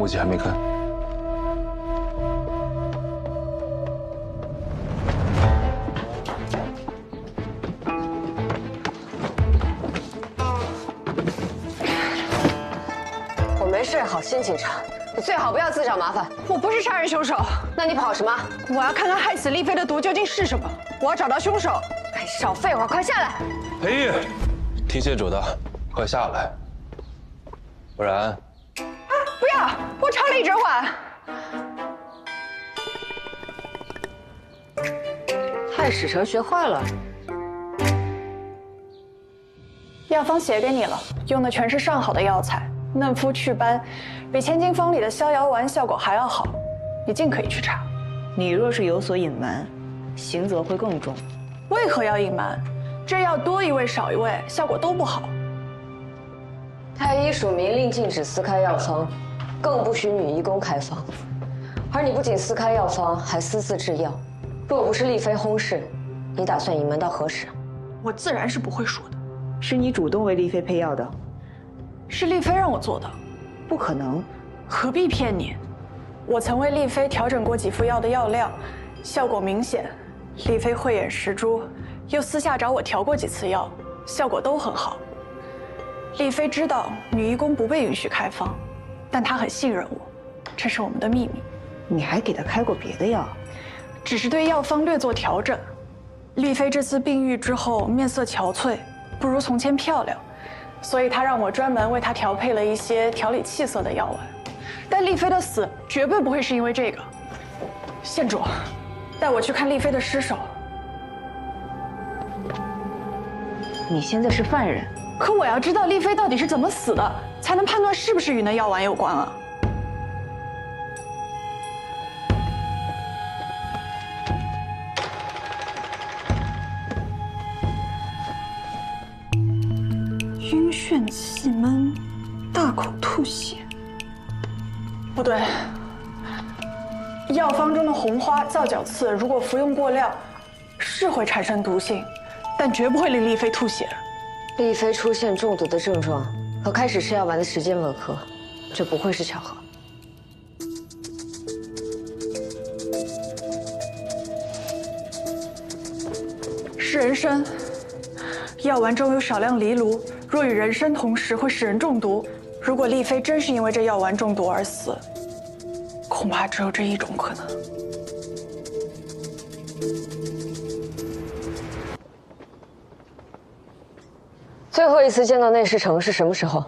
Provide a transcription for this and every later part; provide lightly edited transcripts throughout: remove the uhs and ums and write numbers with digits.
墨迹还没干。我没睡好，新警察，你最好不要自找麻烦。我不是杀人凶手，那你跑什么？我要看看害死丽妃的毒究竟是什么，我要找到凶手。哎，少废话，快下来！裴毅，听县主的，快下来，不然……不要，我朝里只管。太史丞学坏了。药方写给你了，用的全是上好的药材，嫩肤祛斑，比千金坊里的逍遥丸效果还要好。你尽可以去查。你若是有所隐瞒，刑责会更重。为何要隐瞒？这药多一味少一味，效果都不好。太医署明令禁止私开药方，更不许女医工开方。而你不仅私开药方，还私自制药。若不是丽妃薨逝，你打算隐瞒到何时？我自然是不会说的。是你主动为丽妃配药的？是丽妃让我做的。不可能。何必骗你？我曾为丽妃调整过几副药的药量，效果明显。丽妃慧眼识珠，又私下找我调过几次药，效果都很好。丽妃知道女医工不被允许开方，但她很信任我，这是我们的秘密。你还给她开过别的药？只是对药方略作调整。丽妃这次病愈之后面色憔悴，不如从前漂亮，所以她让我专门为她调配了一些调理气色的药丸。但丽妃的死绝对不会是因为这个。县主，带我去看丽妃的尸首。你现在是犯人，可我要知道丽妃到底是怎么死的，才能判断是不是与那药丸有关啊。晕眩气闷，大口吐血。不对，药方中的红花皂角刺，如果服用过量，是会产生毒性，但绝不会令丽妃吐血。丽妃出现中毒的症状和开始吃药丸的时间吻合，这不会是巧合。是人参，药丸中有少量藜芦，若与人参同时，会使人中毒。如果丽妃真是因为这药丸中毒而死，恐怕只有这一种可能。最后一次见到内侍丞是什么时候？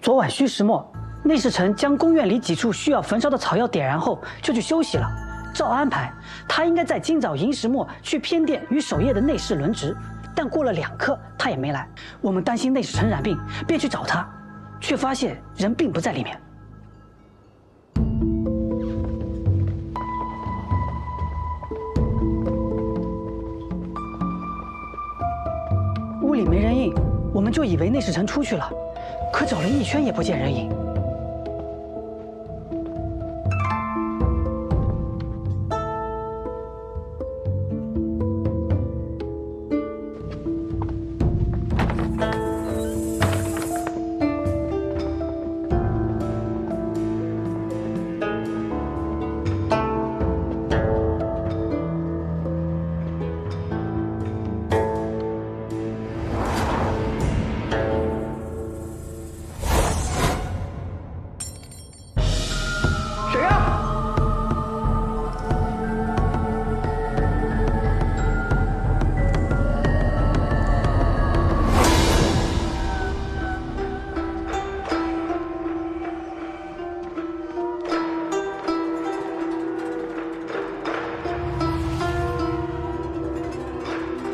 昨晚戌时末，内侍臣将宫院里几处需要焚烧的草药点燃后，就去休息了。照安排，他应该在今早寅时末去偏殿与守夜的内侍轮值，但过了2刻，他也没来。我们担心内侍臣染病，便去找他，却发现人并不在里面。屋里没人影，我们就以为内侍臣出去了，可找了一圈也不见人影。谁呀？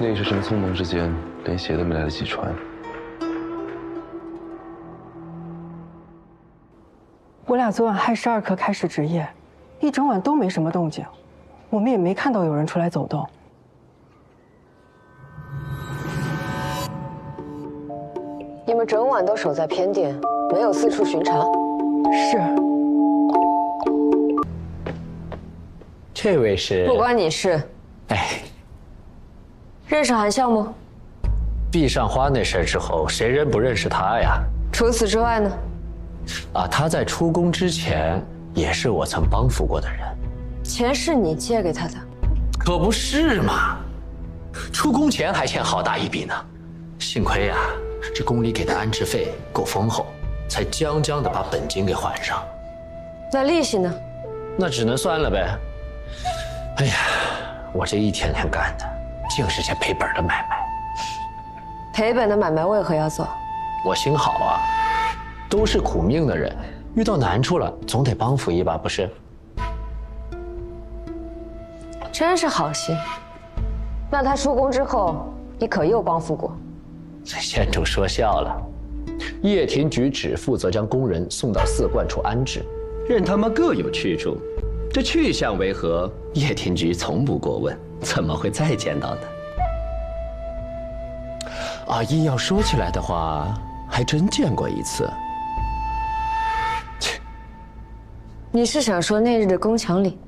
内侍臣匆忙之间，连鞋都没来得及穿。我俩昨晚亥时2刻开始值夜，一整晚都没什么动静，我们也没看到有人出来走动。你们整晚都守在偏殿，没有四处巡查？是。这位是？不关你事。哎，认识韩相吗？壁上花那事儿之后，谁人不认识他呀？除此之外呢？啊，他在出宫之前也是我曾帮扶过的人。钱是你借给他的，可不是嘛，出宫前还欠好大一笔呢。幸亏啊，这宫里给的安置费够丰厚，才将将的把本金给还上。那利息呢？那只能算了呗。哎呀，我这一天天干的，竟是件赔本的买卖。赔本的买卖为何要做？我心好啊，都是苦命的人，遇到难处了总得帮扶一把，不是？真是好心。那他出宫之后，你可又帮扶过？县主说笑了，掖庭局只负责将宫人送到寺观处安置，任他们各有去处。这去向为何，掖庭局从不过问，怎么会再见到呢？啊，硬要说起来的话，还真见过一次。你是想说那日的宫墙里？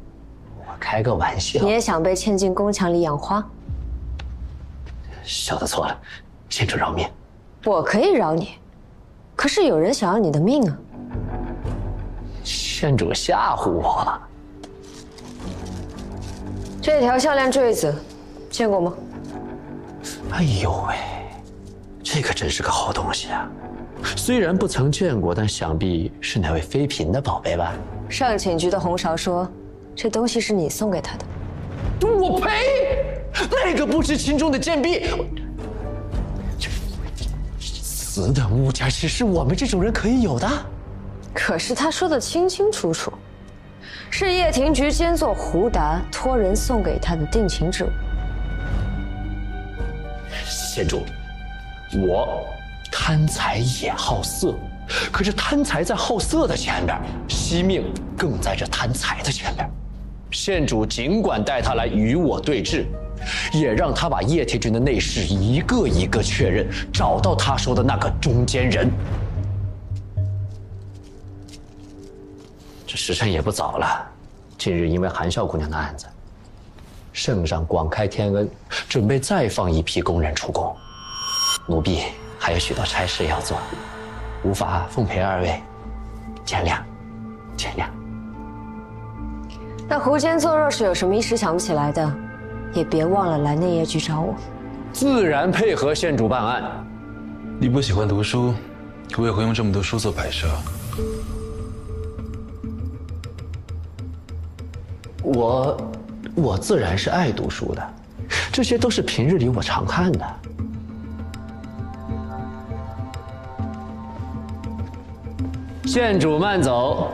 我开个玩笑。你也想被嵌进宫墙里养花？小的错了，县主饶命。我可以饶你，可是有人想要你的命啊！县主吓唬我。这条项链坠子，见过吗？哎呦喂，这可真是个好东西啊！虽然不曾见过，但想必是哪位妃嫔的宝贝吧？上寝局的红芍说，这东西是你送给他的。我呸！那个不知轻重的贱婢，此等物件岂是我们这种人可以有的？可是他说的清清楚楚，是掖庭局监座胡达托人送给他的定情之物。县主，我贪财也好色，可是贪财在好色的前边，惜命更在这贪财的前边。县主尽管带他来与我对峙，也让他把掖庭局的内侍一个一个确认，找到他说的那个中间人。这时辰也不早了，近日因为韩少姑娘的案子，圣上广开天恩，准备再放一批宫人出宫，奴婢还有许多差事要做，无法奉陪二位，见谅，见谅。那胡监座若是有什么一时想不起来的，也别忘了来内业局找我。自然配合县主办案。你不喜欢读书，为何用这么多书做摆设？我自然是爱读书的，这些都是平日里我常看的。县主慢走。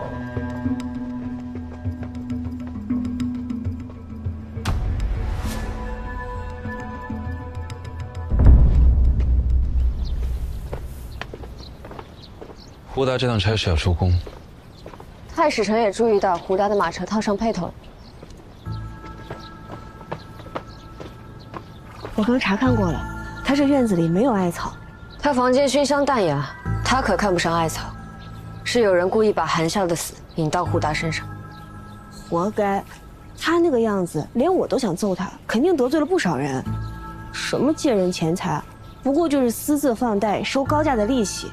胡达这趟差事要出宫，太史丞也注意到胡达的马车套上辔头了。我刚查看过了，他这院子里没有艾草。他房间熏香淡雅，他可看不上艾草，是有人故意把韩笑的死引到胡达身上。活该，他那个样子，连我都想揍他，肯定得罪了不少人。什么借人钱财，不过就是私自放贷，收高价的利息。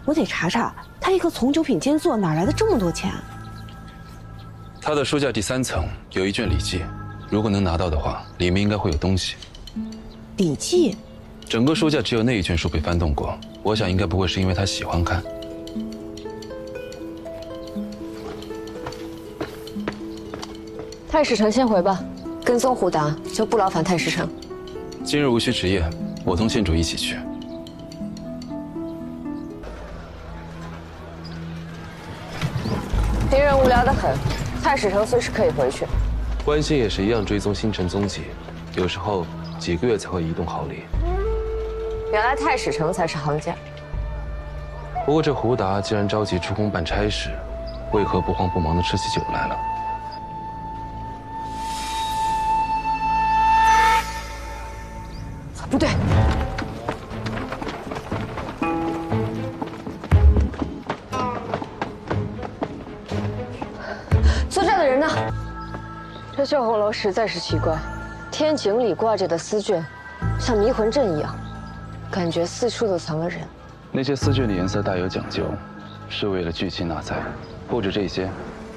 我得查查，他一个从九品监座哪来的这么多钱？他的书架第3层有一卷礼记，如果能拿到的话，里面应该会有东西。礼记？整个书架只有那一卷书被翻动过，我想应该不会是因为他喜欢看。太史丞先回吧，跟踪胡达就不劳烦太史丞。今日无需值夜，我同县主一起去。平人无聊得很，太史丞随时可以回去。关心也是一样追踪星辰踪迹，有时候几个月才会移动毫厘。原来太史丞才是行家。不过这胡达既然着急出宫办差事，为何不慌不忙地吃起酒来了？不对，坐这的人呢？这绣红楼实在是奇怪，天井里挂着的丝绢，像迷魂阵一样，感觉四处都藏了人。那些丝绢的颜色大有讲究，是为了聚集纳采。不止这些，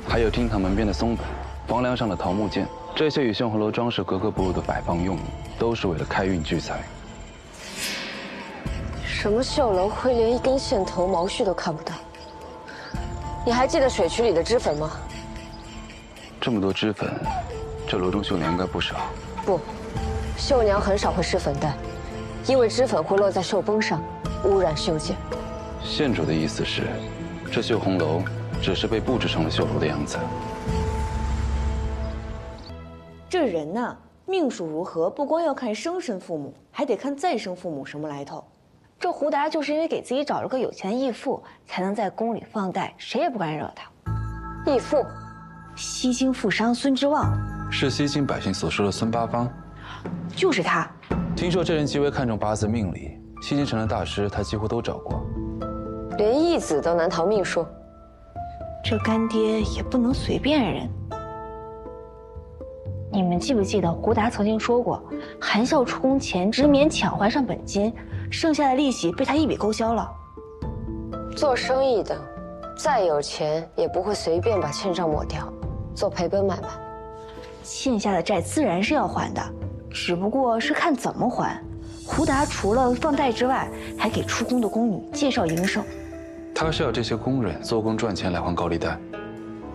还有厅堂门边的松柏、房梁上的桃木剑，这些与绣红楼装饰格格不入的摆放用物，都是为了开运聚财。什么绣楼会连一根线头毛絮都看不到？你还记得水渠里的脂粉吗？这么多脂粉，这楼中绣娘应该不少。不，绣娘很少会施粉黛，因为脂粉会落在绣绷上，污染绣件。县主的意思是，这绣红楼只是被布置成了绣楼的样子。这人呐，命数如何，不光要看生身父母，还得看再生父母什么来头。这胡达就是因为给自己找了个有钱的义父，才能在宫里放贷，谁也不敢惹他。义父，西京富商孙之望，是西京百姓所说的孙八方。就是他。听说这人极为看重八字命理，西京城的大师他几乎都找过。连义子都难逃命数，这干爹也不能随便认。你们记不记得胡达曾经说过，韩孝出宫前只勉强还上本金，剩下的利息被他一笔勾销了。做生意的，再有钱也不会随便把欠账抹掉，做赔本买卖。欠下的债自然是要还的，只不过是看怎么还。胡达除了放贷之外，还给出宫的宫女介绍营生。他是要这些工人做工赚钱来还高利贷。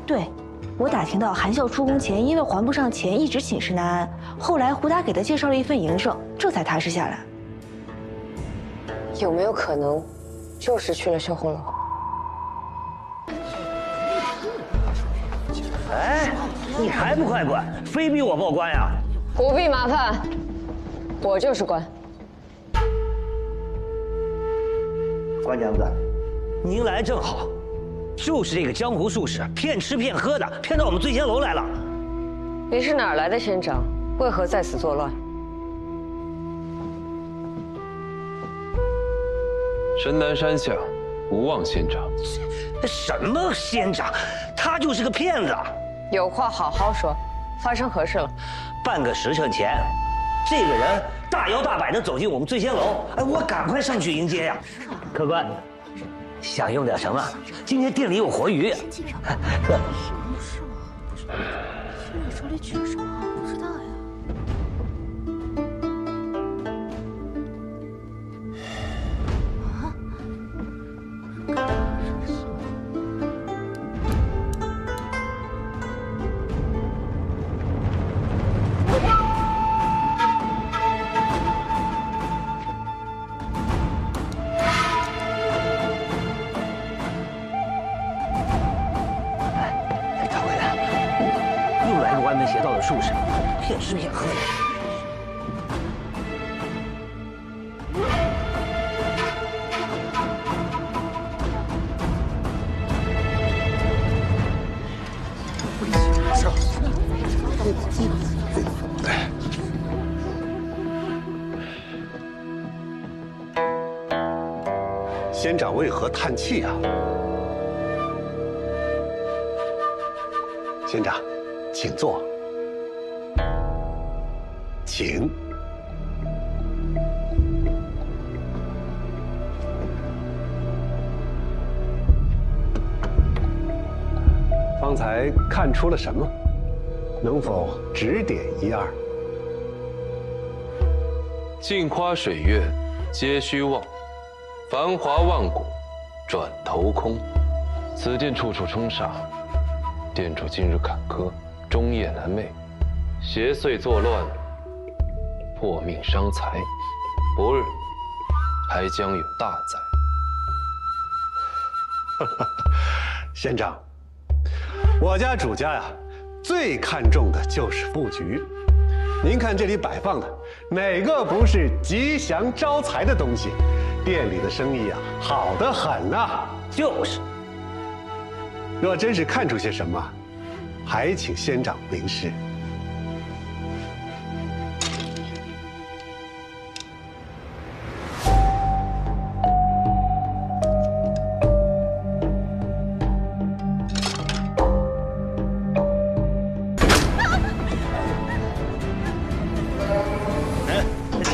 对，我打听到韩孝出宫前因为还不上钱，一直寝食难安。后来胡达给他介绍了一份营生，这才踏实下来。有没有可能，就是去了绣红楼？哎，你还不快滚，非逼我报官呀？不必麻烦，我就是官。关娘子，您来正好，就是这个江湖术士骗吃骗喝的，骗到我们醉仙楼来了。你是哪儿来的仙长？为何在此作乱？神南山下，无望仙长。什么仙长？他就是个骗子。有话好好说，发生何事了？半个时辰前，这个人大摇大摆地走进我们醉仙楼，哎，我赶快上去迎接呀。客官，想用点什么？今天店里有活鱼。呵。你手里举着什么？不知道呀。歪门邪道的术士，骗吃骗喝的。仙长为何叹气啊？仙长，请坐。请。方才看出了什么？能否指点一二？镜花水月皆虚妄，繁华万古转头空。此店处处冲煞，店主今日坎坷，终夜难寐，邪祟作乱，破命伤财，不日还将有大灾。仙长，我家主家呀，最看重的就是布局。您看这里摆放的，哪个不是吉祥招财的东西？店里的生意啊，好得很呐。就是。若真是看出些什么，还请仙长明示。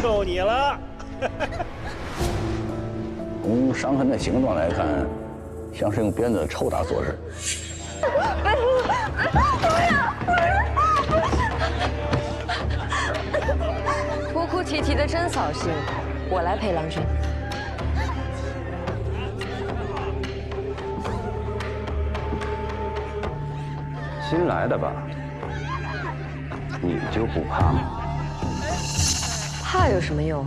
就你了。从伤痕的形状来看，像是用鞭子抽打所致。题提得真扫兴，我来陪郎君。新来的吧？你就不怕吗？怕有什么用？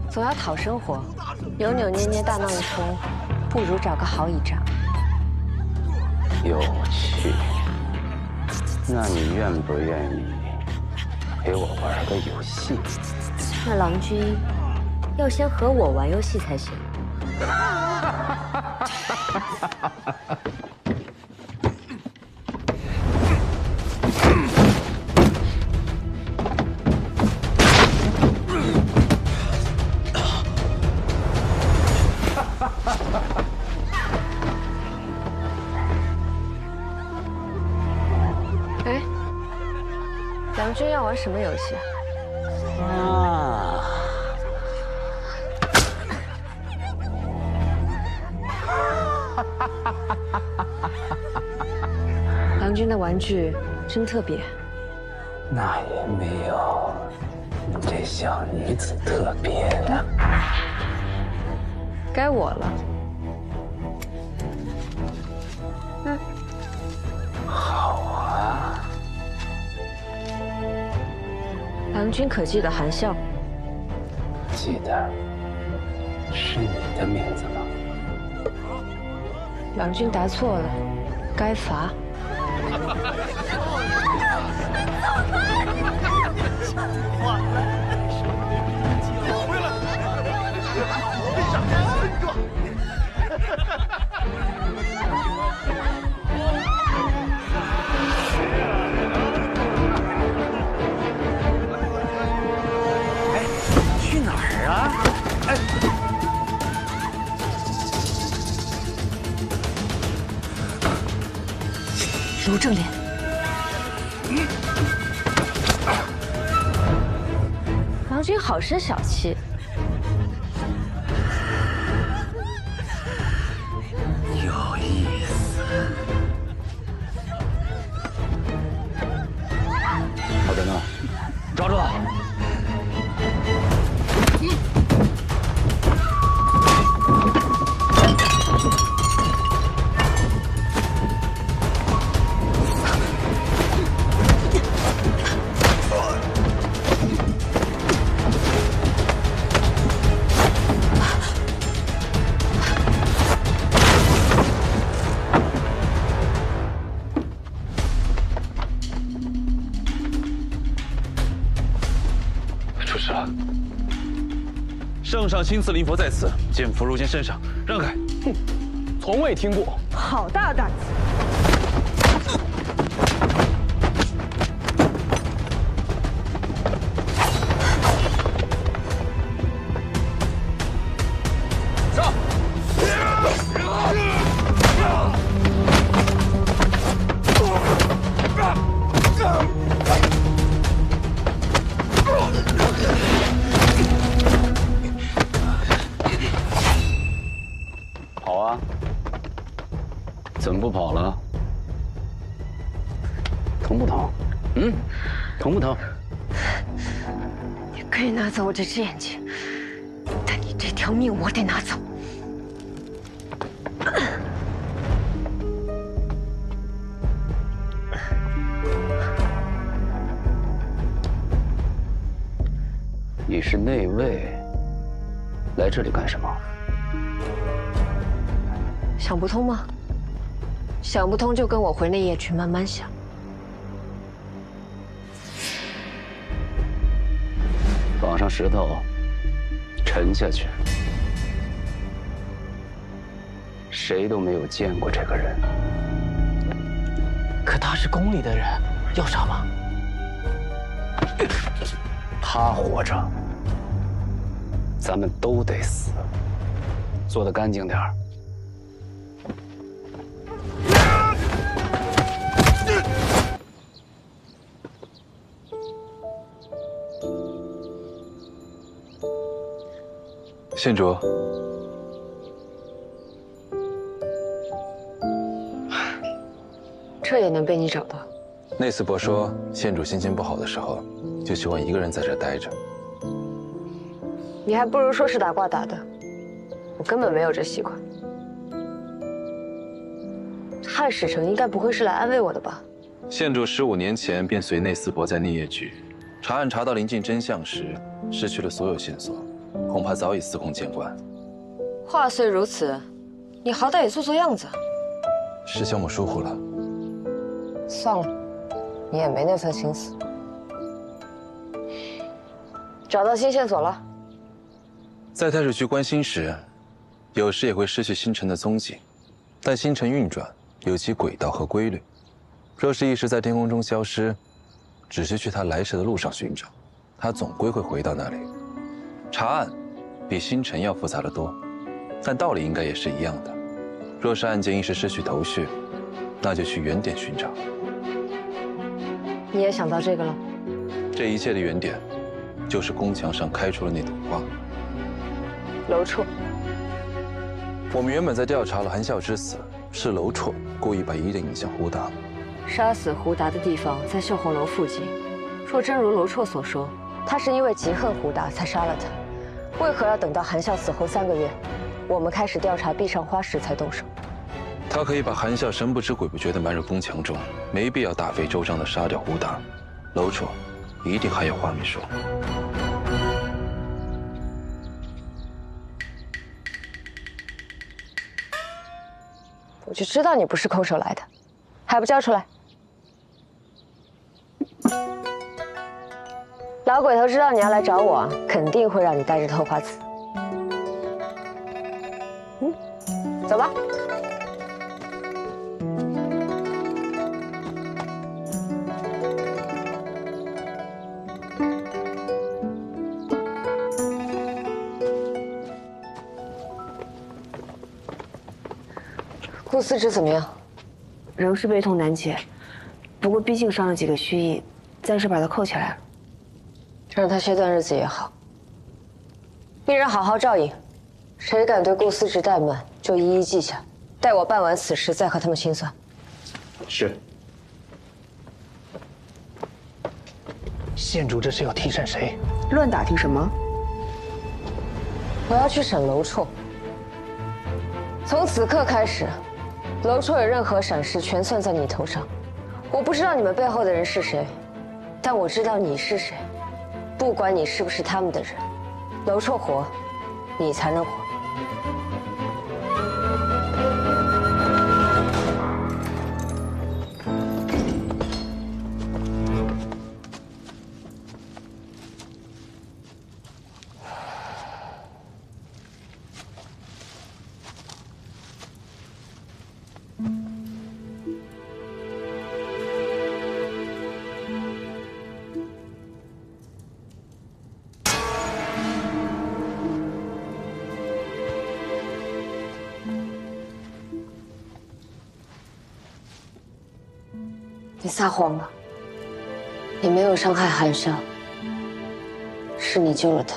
总要讨生活，扭扭捏捏大闹一通，不如找个好倚仗。有趣。那你愿不愿意陪我玩个游戏？那郎君要先和我玩游戏才行。哎，郎君要玩什么游戏啊？啊！郎君的玩具真特别。那也没有这小女子特别的。该我了。嗯，好啊。郎君可记得含笑？记得。是你的名字吗？郎君答错了，该罚。去哪儿啊？哎，如正脸。郎君好生小气。有意思。好的呢，抓住他！出事了！圣上亲赐灵佛在此，剑符入剑身上，让开！哼，从未听过。好大胆子！跑啊！怎么不跑了？疼不疼？嗯，疼不疼？你可以拿走我这只眼睛，但你这条命我得拿走。你是内卫，来这里干什么？想不通吗？想不通就跟我回内夜去慢慢想。绑上石头，沉下去。谁都没有见过这个人。可他是宫里的人，要杀吗？他活着，咱们都得死。做得干净点儿。县主，这也能被你找到？内司伯说，县主心情不好的时候，就喜欢一个人在这待着。你还不如说是打卦打的，我根本没有这习惯。汉使臣应该不会是来安慰我的吧？县主15年前便随内司伯在聂业局查案，查到临近真相时，失去了所有线索，恐怕早已司空见惯。话虽如此，你好歹也做做样子。是项目疏忽了。算了，你也没那份心思。找到新线索了。在太史局关心时，有时也会失去星辰的踪迹，但星辰运转有其轨道和规律。若是一时在天空中消失，只是去他来时的路上寻找，他总归会回到那里。查案比星辰要复杂得多，但道理应该也是一样的。若是案件一时失去头绪，那就去原点寻找。你也想到这个了？这一切的原点，就是宫墙上开出了那朵花。楼绰。我们原本在调查了韩笑之死，是楼绰故意把疑点引向胡达。杀死胡达的地方在秀红楼附近。若真如楼绰所说，他是因为嫉恨胡达才杀了他，为何要等到韩笑死后3个月，我们开始调查壁上花时才动手？他可以把韩笑神不知鬼不觉地埋入宫墙中，没必要大费周章地杀掉胡达。楼绰一定还有话没说。我就知道你不是空手来的，还不交出来！老鬼头知道你要来找我，肯定会让你带着透花瓷。走吧。顾思之怎么样？仍是悲痛难解，不过毕竟伤了几个虚役，暂时把他扣起来了。让他歇段日子也好。命人好好照应，谁敢对顾思之怠慢，就一一记下，待我办完此事再和他们清算。是。县主这是要提审谁？乱打听什么？我要去审楼绰。从此刻开始，楼绰有任何闪失，全算在你头上。我不知道你们背后的人是谁，但我知道你是谁。不管你是不是他们的人，楼绰活，你才能活。你撒谎了，你没有伤害韩笑，是你救了他。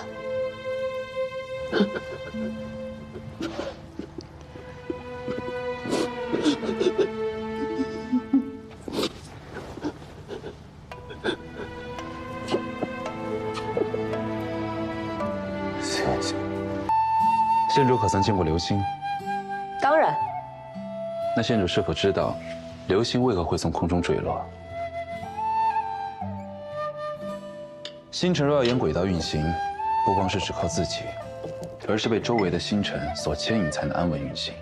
谢谢。县主可曾见过刘星？当然。那县主是否知道？流星为何会从空中坠落？星辰若要沿轨道运行，不光是只靠自己，而是被周围的星辰所牵引才能安稳运行。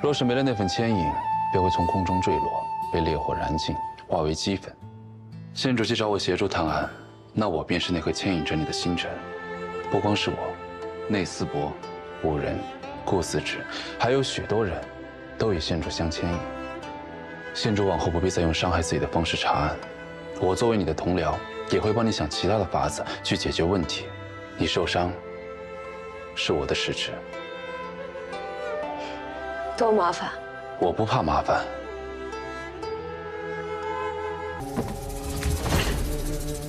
若是没了那份牵引，便会从空中坠落，被烈火燃尽，化为齑粉。县主既找我协助探案，那我便是那颗牵引着你的星辰。不光是我，内司伯、五人、顾思之，还有许多人，都与县主相牵引。县主往后不必再用伤害自己的方式查案，我作为你的同僚，也会帮你想其他的法子去解决问题。你受伤，是我的失职。多麻烦？我不怕麻烦。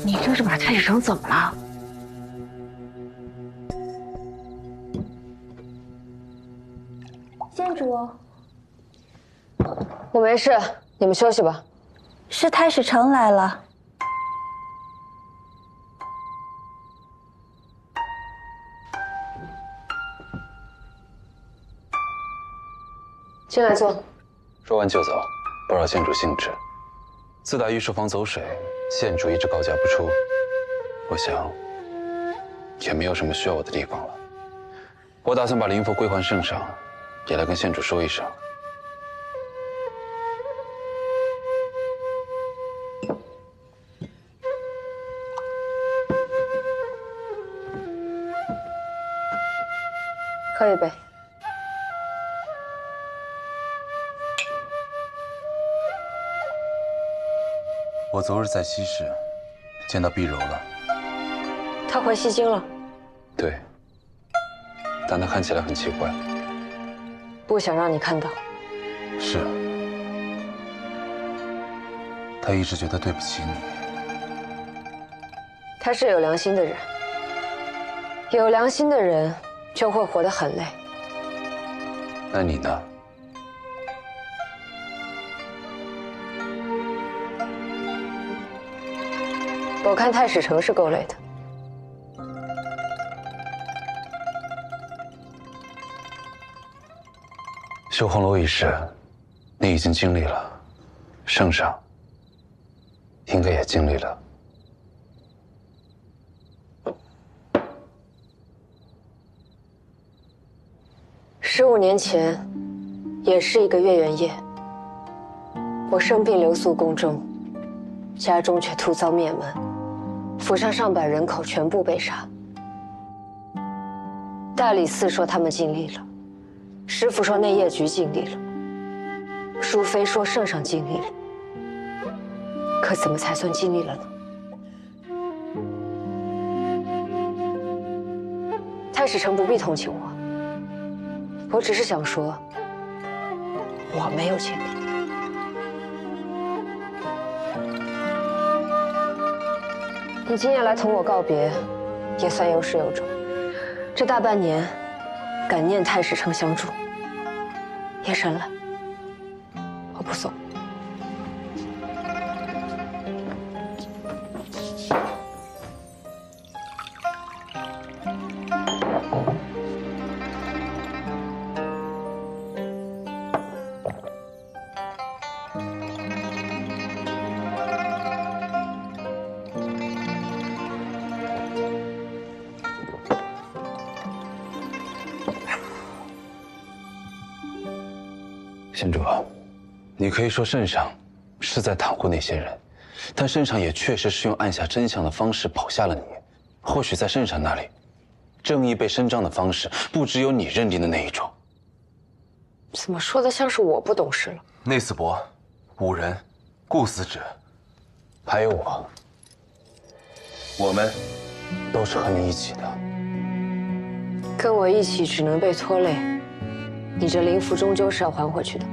你这是把太史城怎么了？县主。我没事，你们休息吧。是太史城来了。进来坐。说完就走，不扰县主兴致。自打御书房走水，县主一直告假不出，我想也没有什么需要我的地方了。我打算把灵符归还圣上，也来跟县主说一声。喝一杯。我昨日在西市见到碧柔了。她回西京了？对，但她看起来很奇怪。不想让你看到。是。她一直觉得对不起你。她是有良心的人，有良心的人就会活得很累。那你呢？我看太史丞是够累的。修红楼一事，你已经经历了，圣上应该也经历了。15年前，也是一个月圆夜，我生病留宿宫中，家中却突遭灭门，府上上百人口全部被杀。大理寺说他们尽力了，师傅说内业局尽力了，淑妃说圣上尽力了，可怎么才算尽力了呢？太史丞不必同情我。我只是想说，我没有尽力。你今夜来同我告别，也算有始有终。这大半年，感念太史丞相助。夜深了，我不送。县主，你可以说圣上是在袒护那些人，但圣上也确实是用按下真相的方式保下了你。或许在圣上那里，正义被伸张的方式不只有你认定的那一种。怎么说的像是我不懂事了？内司伯、五人、顾司职，还有我们都是和你一起的。跟我一起只能被拖累。你这灵符终究是要还回去的。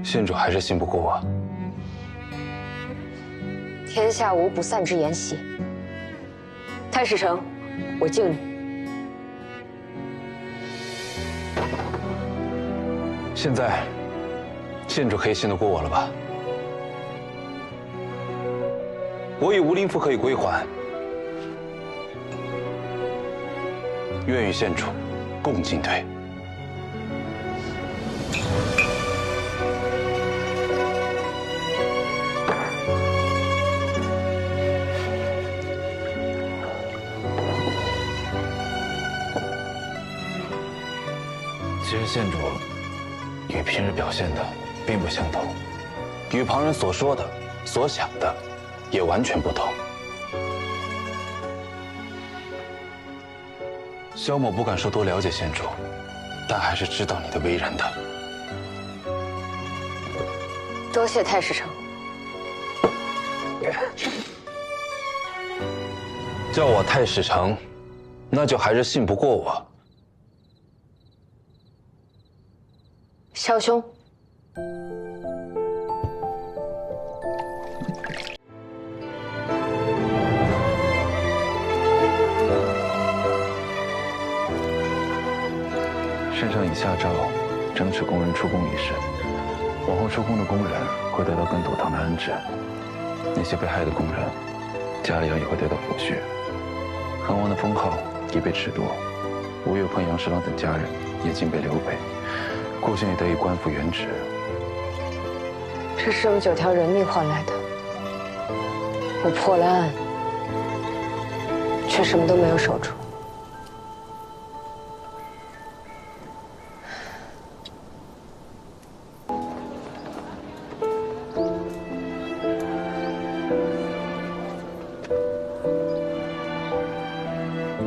县主还是信不过我。天下无不散之筵席。太史丞，我敬你。现在，县主可以信得过我了吧？我与吴灵符可以归还，愿与县主共进退。其实县主与平日表现的并不相同，与旁人所说的、所想的也完全不同。萧某不敢说多了解县主，但还是知道你的为人的。多谢太史丞。叫我太史丞，那就还是信不过我。萧兄，圣上已下诏，征斥工人出宫一事，往后出宫的工人会得到更妥当的安置，那些被害的工人，家里也会得到抚恤。韩王的封号已被褫夺，吴越朋杨侍郎等家人也尽被刘备。顾县也得以官复原职。这是用9条人命换来的。我破了案，却什么都没有守住。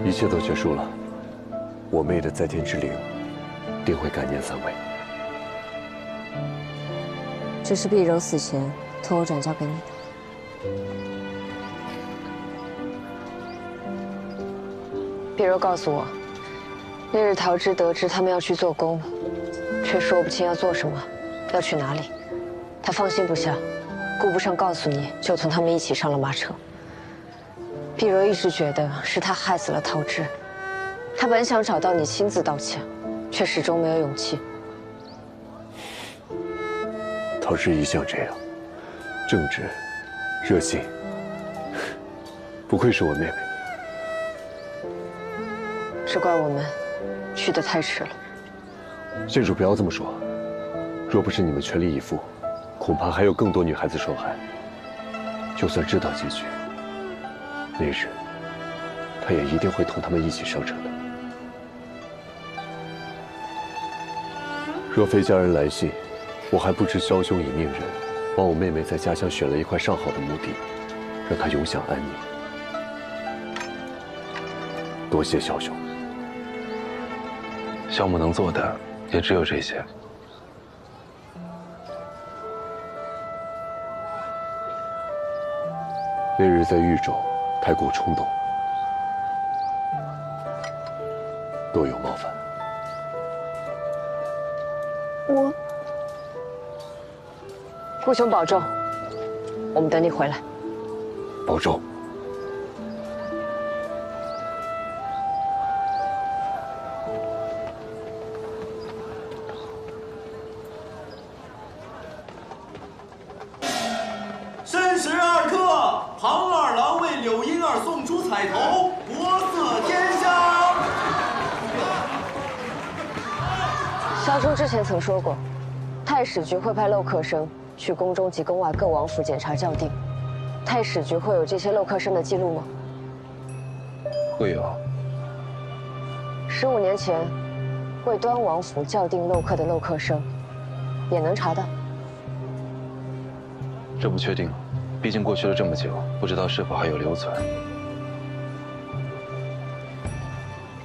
一切都结束了，我妹的在天之灵定会感念3位。这是碧柔死前托我转交给你的。碧柔告诉我，那日桃枝得知他们要去做工，却说不清要做什么，要去哪里。他放心不下，顾不上告诉你，就同他们一起上了马车。碧柔一直觉得是他害死了桃枝，他本想找到你亲自道歉，却始终没有勇气。桃枝一向这样，正直、热心，不愧是我妹妹。只怪我们去得太迟了。县主不要这么说，若不是你们全力以赴，恐怕还有更多女孩子受害。就算知道结局，那日他也一定会同他们一起上车的。若非家人来信，我还不知萧兄已命人帮我妹妹在家乡选了一块上好的墓地，让她永享安宁。多谢萧兄。萧母能做的也只有这些。那日在狱中太过冲动，多有冒犯。顾兄保重，我们等你回来。保重。申时2刻，庞二郎为柳英儿送出彩头，国色天香。萧兄之前曾说过，太史局会派漏客生去宫中及宫外各王府检查校订。太史局会有这些漏客生的记录吗？会有。 15年前，为端王府校订漏客的漏客生，也能查到。这不确定，毕竟过去了这么久，不知道是否还有留存。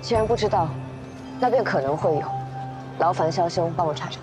既然不知道，那便可能会有。劳烦萧兄帮我查查。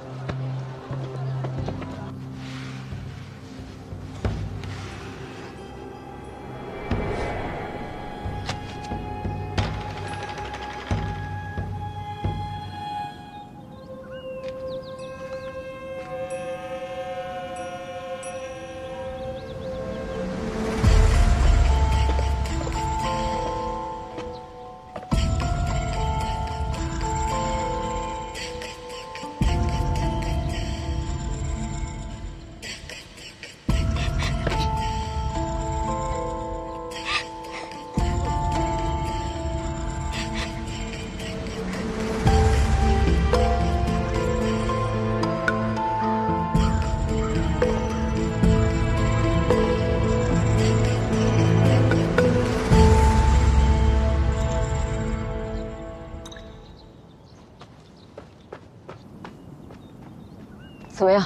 怎么样？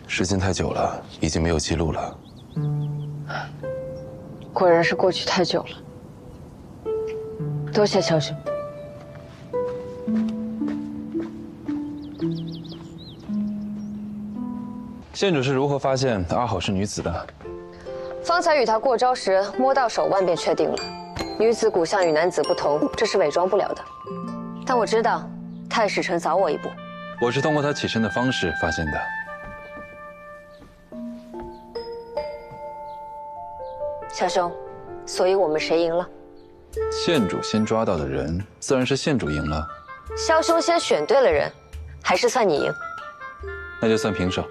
时间太久了，已经没有记录了。果然是过去太久了。多谢萧兄。县主是如何发现阿好是女子的？方才与她过招时摸到手腕，便确定了。女子骨相与男子不同，这是伪装不了的。但我知道，太史丞早我一步。 我是通过他起身的方式发现的。萧兄，所以我们谁赢了？县主先抓到的人，自然是县主赢了。萧兄先选对了人，还是算你赢？那就算平手。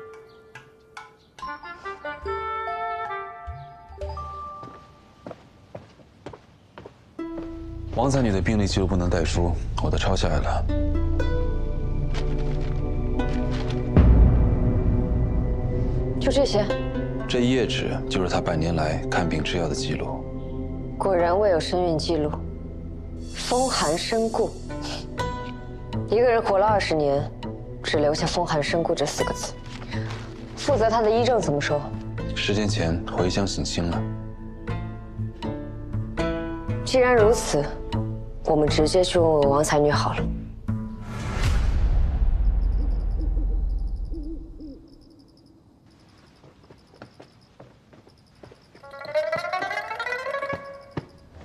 王才女的病历记录不能带书，我都抄下来了。就这些。这一页纸就是他半年来看病吃药的记录。果然未有身孕记录，风寒身故。一个人活了20年，只留下风寒身故这4个字。负责他的医政怎么说10天前回乡省亲了。既然如此，我们直接去问问王才女好了。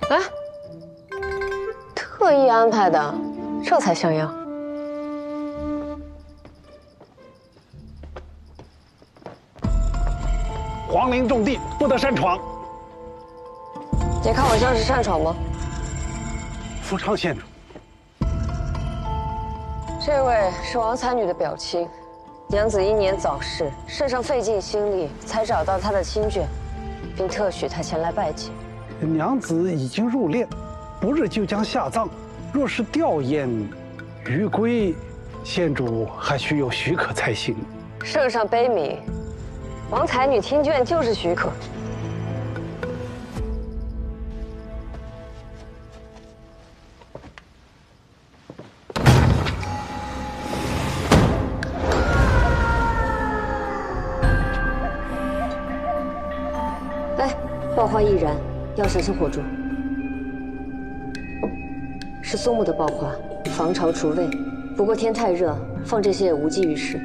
哎，特意安排的，这才像样。皇陵重地，不得擅闯。你看我像是擅闯吗？福昌县主，这位是王才女的表亲，娘子英年早逝，圣上费尽心力才找到她的亲眷，并特许她前来拜见。娘子已经入殓，不日就将下葬。若是吊唁余归，县主还需有许可才行。圣上悲悯，王才女听眷就是许可。爆花易燃，要小心火烛。是松木的爆花，防潮除味。不过天太热，放这些也无济于事。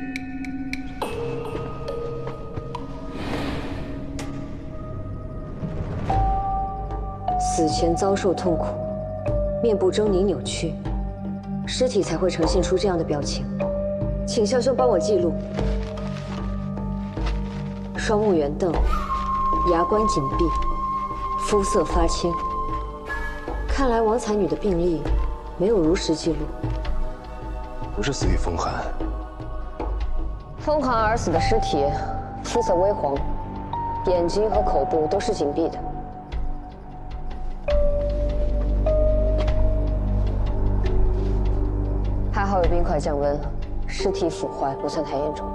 死前遭受痛苦，面部狰狞扭曲，尸体才会呈现出这样的表情。请肖兄帮我记录：双目圆瞪，牙关紧闭，肤色发青。看来王才女的病历没有如实记录。不是死于风寒。风寒而死的尸体，肤色微黄，眼睛和口部都是紧闭的。还好有冰块降温，尸体腐坏不算太严重。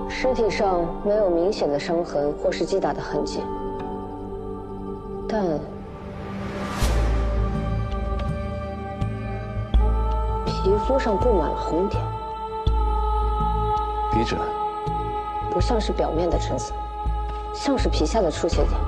尸体上没有明显的伤痕或是击打的痕迹，但皮肤上布满了红点，皮疹，不像是表面的疹子，像是皮下的出血点。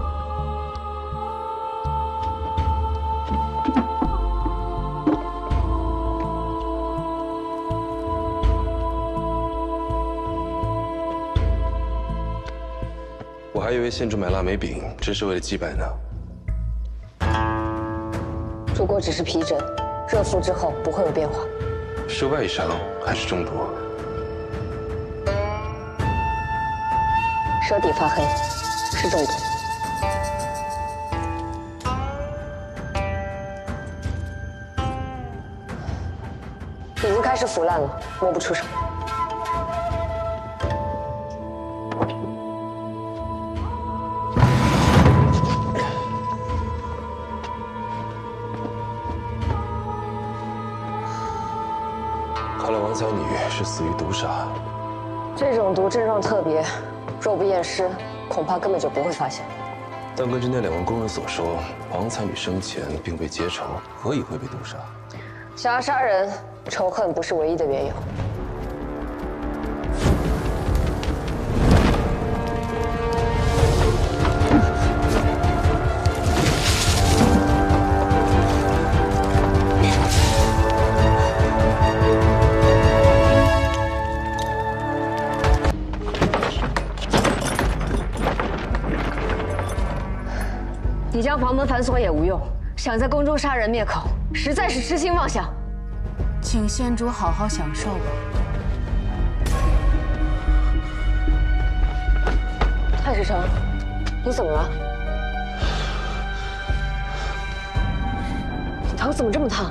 我还以为县主买腊梅饼只是为了祭拜呢。如果只是皮疹，热敷之后不会有变化。是外伤还是中毒？舌底发黑，是中毒。已经开始腐烂了，摸不出什么。看来王才女是死于毒杀。这种毒症状特别，若不验尸，恐怕根本就不会发现。但根据那2位工人所说，王才女生前并未结仇，何以会被毒杀？想要杀人，仇恨不是唯一的缘由。你将房门反锁也无用，想在宫中杀人灭口，实在是痴心妄想。请县主好好享受吧。太师成，你怎么了？你头怎么这么烫？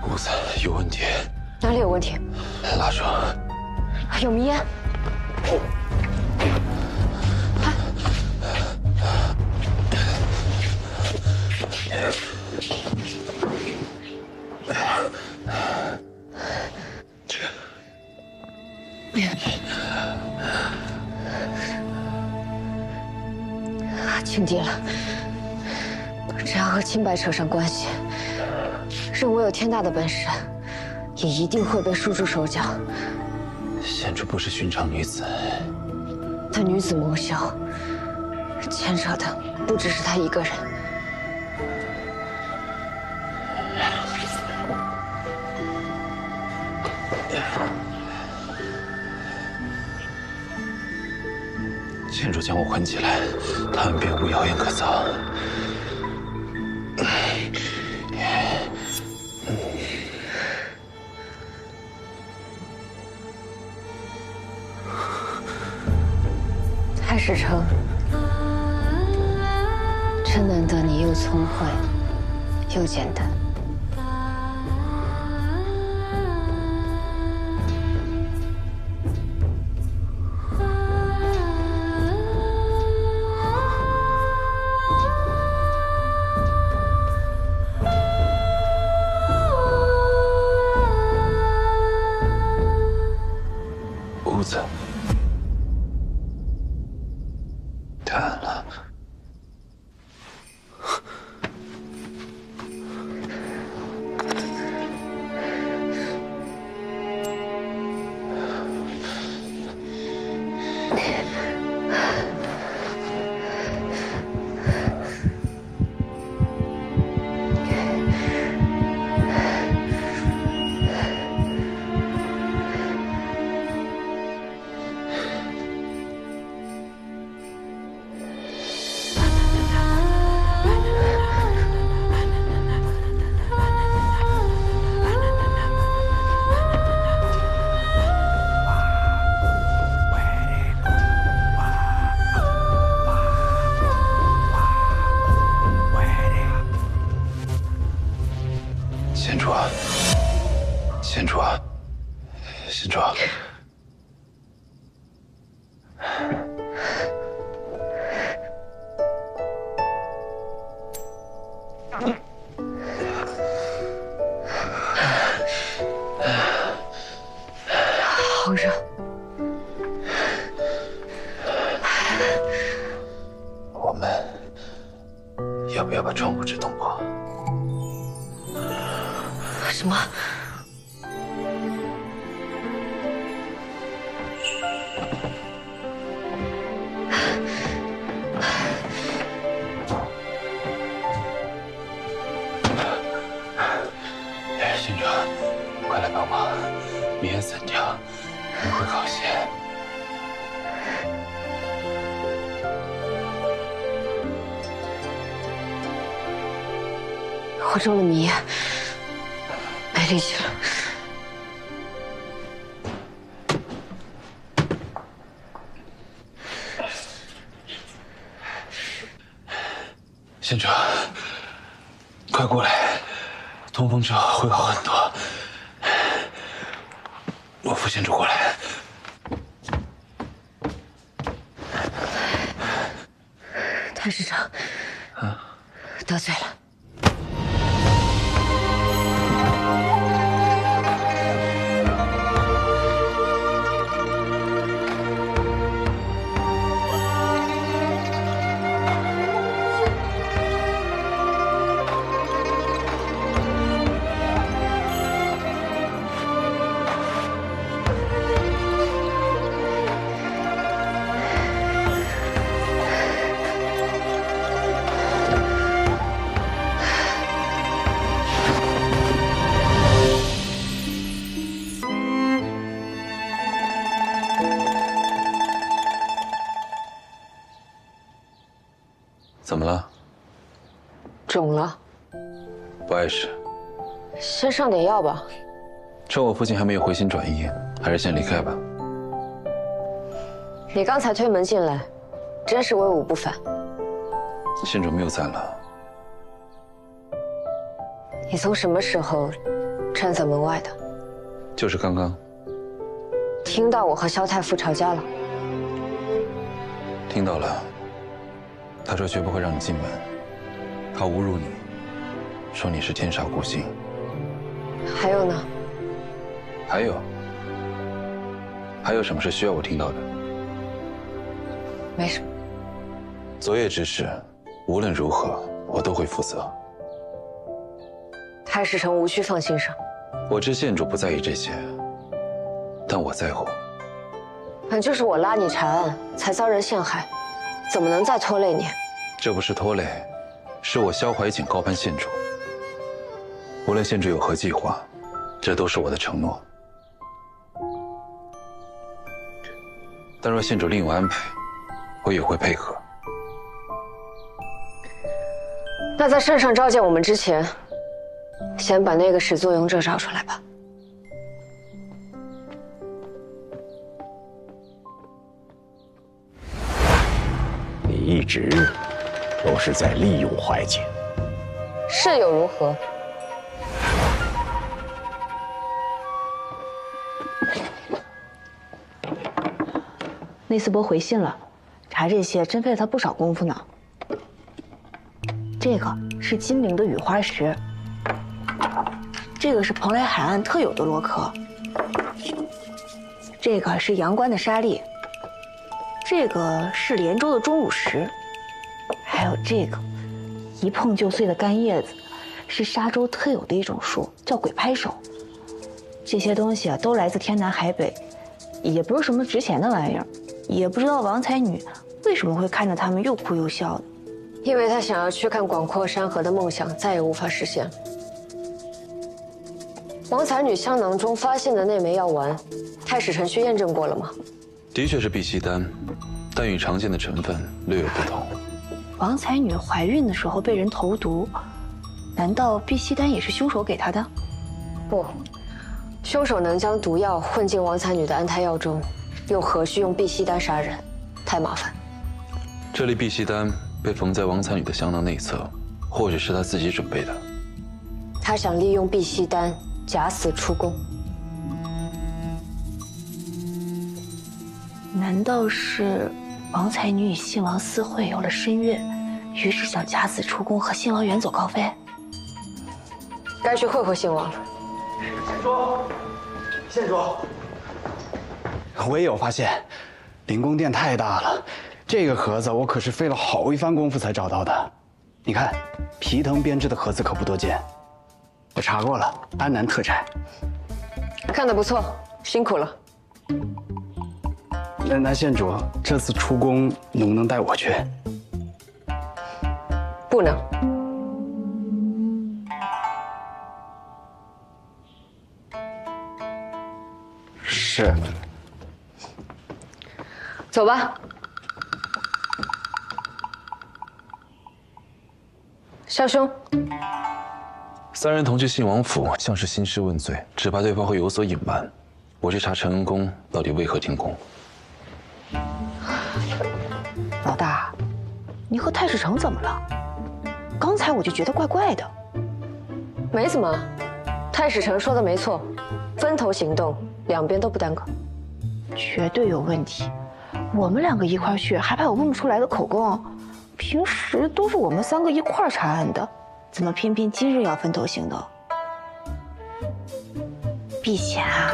屋子有问题。哪里有问题？蜡烛。有迷烟。轻敌了，只要和清白扯上关系，任我有天大的本事，也一定会被束住手脚。县主不是寻常女子，那女子谋销，牵扯的不只是她一个人。县主将我捆起来，他们便无谣言可造。太史丞，真难得你又聪慧又简单。屋子太暗了。县主，县主，县主，好热。我们要不要把窗户纸捅破？什么？县主，快来帮忙，明烟散掉，明会好些。我中了迷，没力气了。县主，快过来，通风之后会好很多。我扶县主过来。太史丞，得罪了。怎么了？肿了，不碍事。先上点药吧。趁我父亲还没有回心转意，还是先离开吧。你刚才推门进来，真是威武不凡。县主谬赞了。你从什么时候站在门外的？就是刚刚。听到我和萧太傅吵架了？听到了。他说绝不会让你进门，他侮辱你，说你是天煞孤星。还有呢？还有什么是需要我听到的？没什么。昨夜之事，无论如何，我都会负责。太史丞无需放心上。我知县主不在意这些，但我在乎。反正就是我拉你查案，才遭人陷害，怎么能再拖累你？这不是拖累，是我萧怀瑾高攀县主。无论县主有何计划，这都是我的承诺。但若县主另有安排，我也会配合。那在圣上召见我们之前，先把那个始作俑者找出来吧。你一直都是在利用怀瑾，是又如何？内斯伯回信了，查这些真费了他不少功夫呢。这个是金陵的雨花石，这个是蓬莱海岸特有的螺壳，这个是阳关的沙砾，这个是连州的钟乳石，还有这个一碰就碎的干叶子，是沙洲特有的一种树，叫鬼拍手。这些东西啊，都来自天南海北，也不是什么值钱的玩意儿。也不知道王才女为什么会看着他们又哭又笑的，因为她想要去看广阔山河的梦想再也无法实现。王才女香囊中发现的那枚药丸，太史丞去验证过了吗？的确是碧溪丹，但与常见的成分略有不同。王才女怀孕的时候被人投毒，难道碧溪丹也是凶手给她的？不，凶手能将毒药混进王才女的安胎药中，又何须用碧溪丹杀人？太麻烦。这粒碧溪丹被缝在王才女的香囊内侧，或者是她自己准备的。她想利用碧溪丹假死出宫。难道是王才女与信王私会有了深怨，于是想假死出宫和信王远走高飞？该去会会信王了。县主，我也有发现，灵宫殿太大了，这个盒子我可是费了好一番功夫才找到的。你看，皮藤编织的盒子可不多见，我查过了，安南特产。看得不错，辛苦了。那县主，这次出宫能不能带我去？不能。是。走吧。少兄，三人同去信王府，像是兴师问罪，只怕对方会有所隐瞒。我去查承恩宫到底为何停工。老大，你和太史丞怎么了？刚才我就觉得怪怪的。没怎么，太史丞说的没错，分头行动，两边都不耽搁。绝对有问题，我们两个一块去，还怕有问不出来的口供？平时都是我们三个一块查案的，怎么偏偏今日要分头行动？避嫌啊！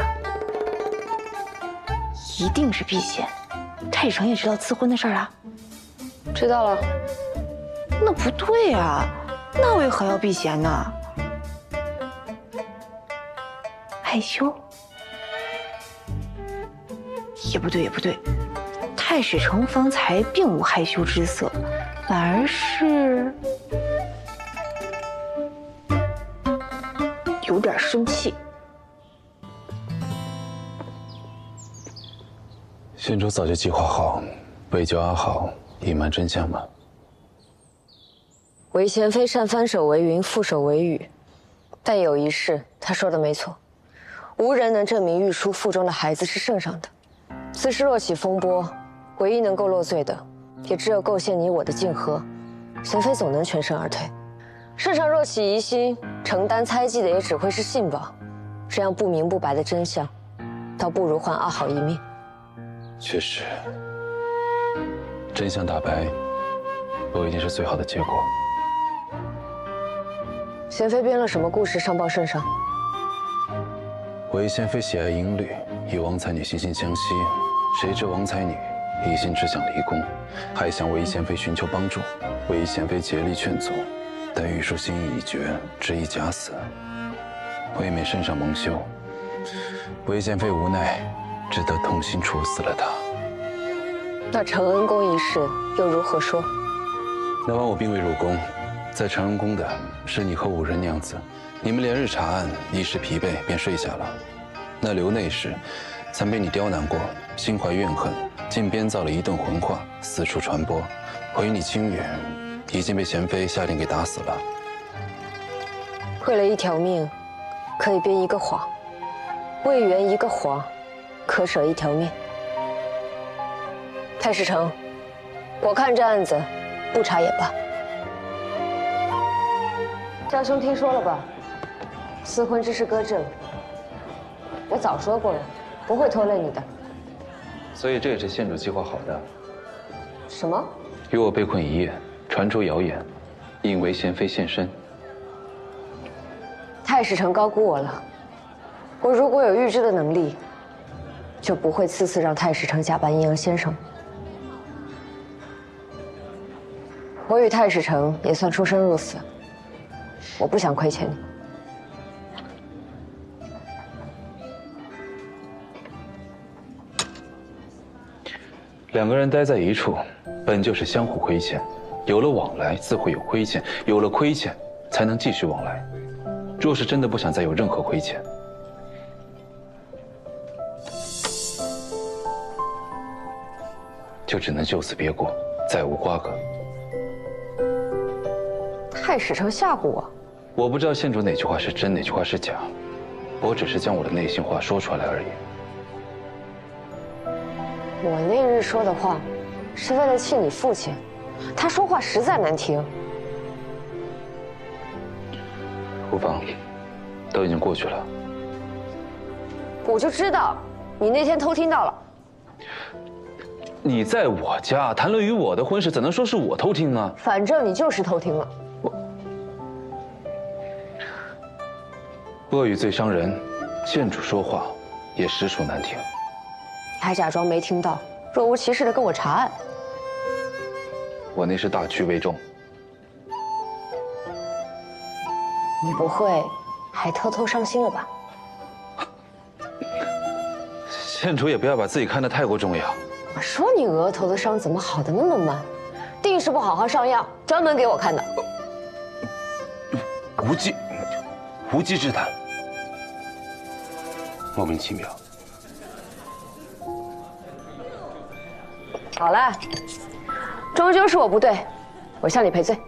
一定是避嫌。太史丞也知道赐婚的事儿啊？知道了。那不对啊，那为何要避嫌呢？害羞？也不对，也不对。太史丞方才并无害羞之色，反而是有点生气。县主早就计划好，为救阿豪隐瞒真相吗？韦贤妃善翻手为云，覆手为雨，但有一事，她说的没错，无人能证明玉书腹中的孩子是圣上的。此事若起风波，唯一能够落罪的，也只有构陷你我的竞合。贤妃总能全身而退。圣上若起疑心，承担猜忌的也只会是信王。这样不明不白的真相，倒不如换阿豪一命。确实，真相大白，不一定是最好的结果。贤妃编了什么故事上报圣上？韦贤妃喜爱音律，与王才女惺惺相惜，谁知王才女一心只想离宫，还向韦贤妃寻求帮助。韦贤妃竭力劝阻，但玉树心意已决，执意假死，未免身上蒙羞。韦贤妃无奈，只得痛心处死了他。那承恩宫一事又如何说？那晚我并未入宫，在承恩宫的是你和五人娘子，你们连日查案，一时疲惫便睡下了。那刘内侍曾被你刁难过，心怀怨恨，竟编造了一顿混话，四处传播，毁你清誉，已经被贤妃下令给打死了。为了一条命，可以编一个谎；为圆一个谎，可舍一条命。太史丞，我看这案子不查也罢。家兄听说了吧？私婚之事搁置了。我早说过了，不会拖累你的。所以这也是县主计划好的。什么？与我被困一夜，传出谣言，引为贤妃现身。太史丞高估我了。我如果有预知的能力，就不会次次让太史丞假扮阴阳先生。我与太史丞也算出生入死，我不想亏欠你。两个人待在一处，本就是相互亏欠，有了往来，自会有亏欠，有了亏欠，才能继续往来。若是真的不想再有任何亏欠，就只能就此别过，再无瓜葛。太史丞吓唬我？我不知道县主哪句话是真，哪句话是假，我只是将我的内心话说出来而已。我那日说的话，是为了气你父亲，他说话实在难听。无妨，都已经过去了。我就知道，你那天偷听到了。你在我家谈论与我的婚事，怎能说是我偷听呢？反正你就是偷听了。恶语最伤人，县主说话也实属难听。还假装没听到，若无其事的跟我查案。我那是大局为重。你不会还偷偷伤心了吧？县主也不要把自己看得太过重要。我说你额头的伤怎么好的那么慢？定是不好好上药，专门给我看的。无稽之谈，莫名其妙。好了，终究是我不对，我向你赔罪。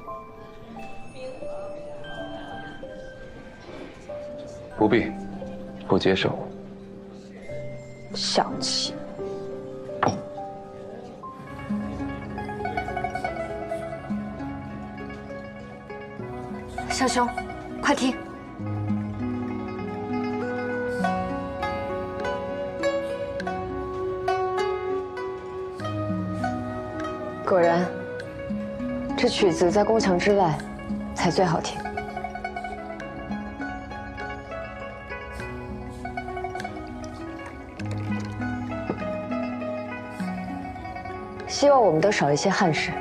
不必，不接受。小气。小兄，快听。果然，这曲子在宫墙之外才最好听。希望我们都少一些憾事。